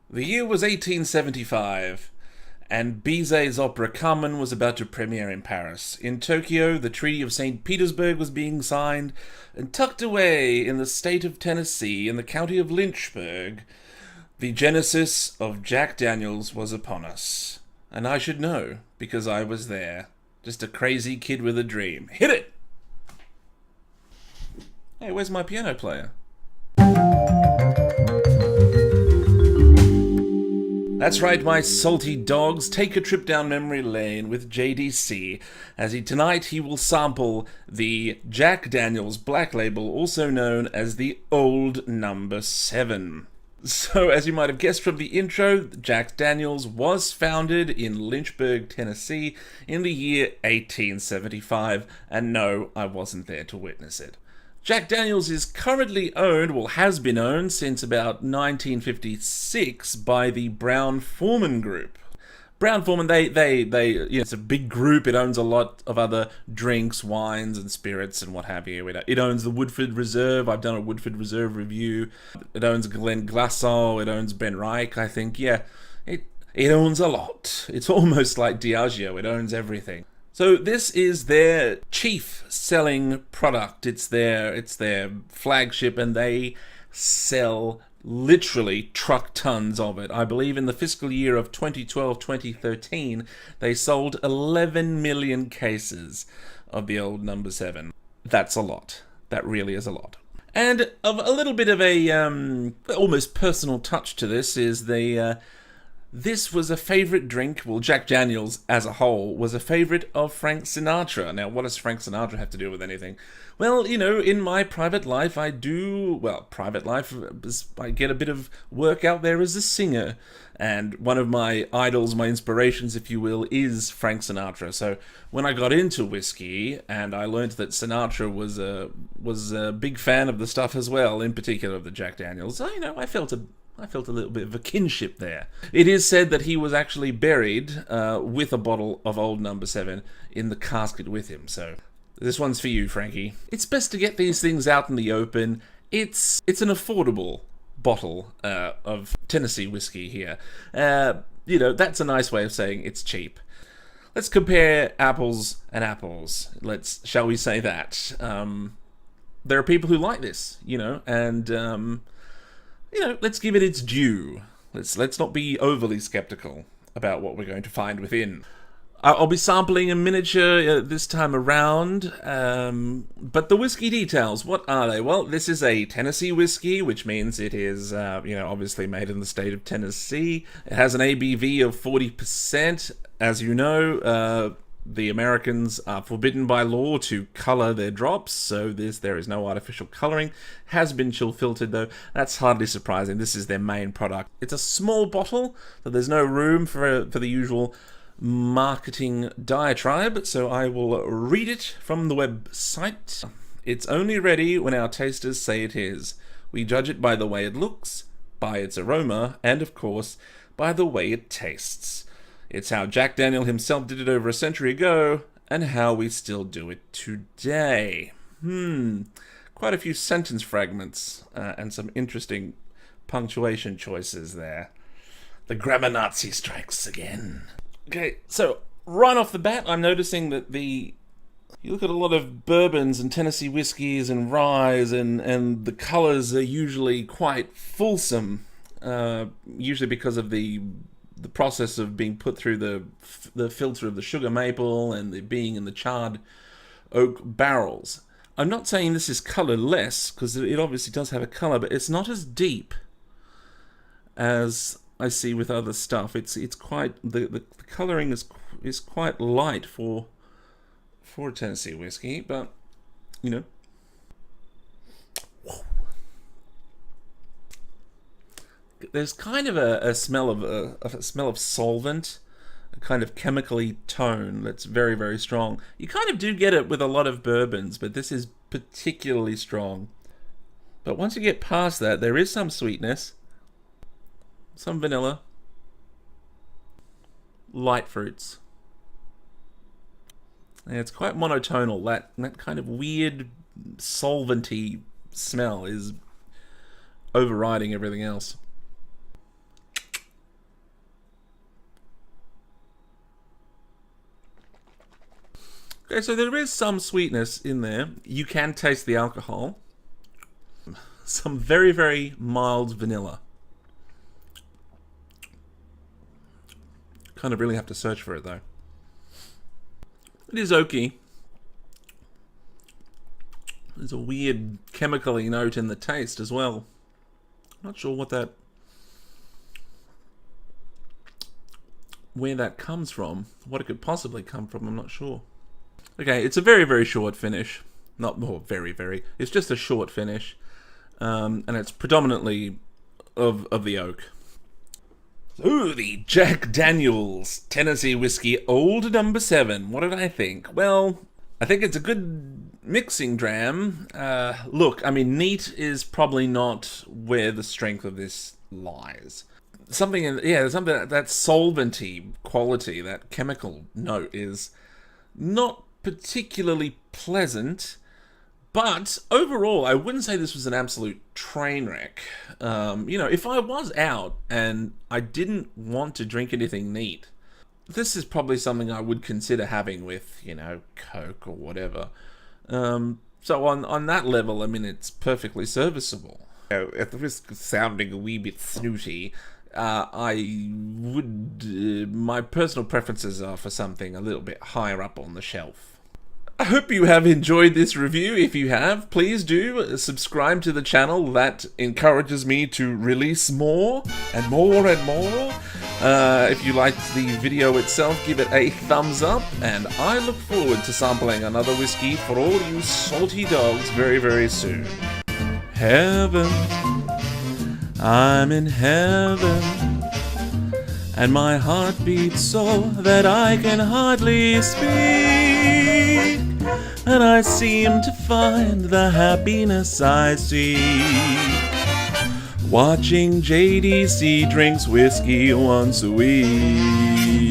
The year was 1875, and Bizet's opera Carmen was about to premiere in Paris. In Tokyo, the Treaty of St. Petersburg was being signed, and tucked away in the state of Tennessee, in the county of Lynchburg, the genesis of Jack Daniels was upon us. And I should know, because I was there. Just a crazy kid with a dream. Hit it! Hey, where's my piano player? That's right, my salty dogs. Take a trip down memory lane with JDC, as tonight he will sample the Jack Daniels Black Label, also known as the Old Number 7. So, as you might have guessed from the intro, Jack Daniels was founded in Lynchburg, Tennessee in the year 1875, and no, I wasn't there to witness it. Jack Daniels is currently owned, well, has been owned since about 1956 by the Brown-Forman Group. Brown-Forman, it's a big group. It owns a lot of other drinks, wines, and spirits, and what have you. It owns the Woodford Reserve. I've done a Woodford Reserve review. It owns Glenglassaugh. It owns Ben Reich, I think. Yeah, it owns a lot. It's almost like Diageo. It owns everything. So this is their chief selling product. It's their flagship, and they sell literally truck tons of it. I believe in the fiscal year of 2012-2013, they sold 11 million cases of the Old Number 7. That's a lot. That really is a lot. And a little bit of a almost personal touch to this is this was a favorite drink, well, Jack Daniels as a whole was a favorite of Frank Sinatra. Now, what does Frank Sinatra have to do with anything? Well, in my private life, I get a bit of work out there as a singer. And one of my idols, my inspirations, if you will, is Frank Sinatra. So when I got into whiskey and I learned that Sinatra was a big fan of the stuff as well, in particular of the Jack Daniels, I felt a little bit of a kinship there. It is said that he was actually buried with a bottle of Old Number 7 in the casket with him. So this one's for you, Frankie. It's best to get these things out in the open. It's an affordable bottle of Tennessee whiskey here. That's a nice way of saying it's cheap. Let's compare apples and apples. Shall we say that? There are people who like this, and let's give it its due. Let's not be overly skeptical about what we're going to find within. I'll be sampling a miniature this time around, but the whiskey details, what are they? Well, this is a Tennessee whiskey, which means it is, obviously made in the state of Tennessee. It has an ABV of 40%. As you know, the Americans are forbidden by law to color their drops, so there is no artificial coloring. Has been chill filtered though. That's hardly surprising. This is their main product. It's a small bottle, so there's no room for the usual marketing diatribe, so I will read it from the website. It's only ready when our tasters say it is. We judge it by the way it looks, by its aroma, and of course, by the way it tastes. It's how Jack Daniel himself did it over a century ago, and how we still do it today. Quite a few sentence fragments, and some interesting punctuation choices there. The grammar Nazi strikes again. Okay, so right off the bat, I'm noticing that you look at a lot of bourbons and Tennessee whiskeys and ryes, and the colors are usually quite fulsome, usually because of the process of being put through the filter of the sugar maple and the being in the charred oak barrels. I'm not saying this is colorless, because it obviously does have a color, but it's not as deep as I see with other stuff. It's quite the coloring is quite light for a Tennessee whiskey, but there's kind of a smell of solvent, a kind of chemically tone that's very, very strong. You kind of do get it with a lot of bourbons, but this is particularly strong. But once you get past that, there is some sweetness, some vanilla, light fruits. And it's quite monotonal. That kind of weird solventy smell is overriding everything else. Okay, so there is some sweetness in there. You can taste the alcohol. Some very, very mild vanilla. Kind of really have to search for it, though. It is oaky. There's a weird chemical-y note in the taste as well. I'm not sure where that comes from. What it could possibly come from, I'm not sure. Okay, it's a very, very short finish. Not more very, very. It's just a short finish. And it's predominantly of the oak. So, the Jack Daniel's Tennessee Whiskey Old No. 7. What did I think? Well, I think it's a good mixing dram. Look, I mean, neat is probably not where the strength of this lies. Something that solventy quality, that chemical note is not particularly pleasant. But overall, I wouldn't say this was an absolute train wreck. If I was out and I didn't want to drink anything neat, this is probably something I would consider having with, Coke or whatever. So on that level, I mean, it's perfectly serviceable. At the risk of sounding a wee bit snooty, my personal preferences are for something a little bit higher up on the shelf. I hope you have enjoyed this review. If you have, please do subscribe to the channel. That encourages me to release more and more and more. If you liked the video itself, give it a thumbs up, and I look forward to sampling another whiskey for all you salty dogs very, very soon. Heaven, I'm in heaven, and my heart beats so that I can hardly speak. And I seem to find the happiness I seek watching JDC drinks whiskey once a week.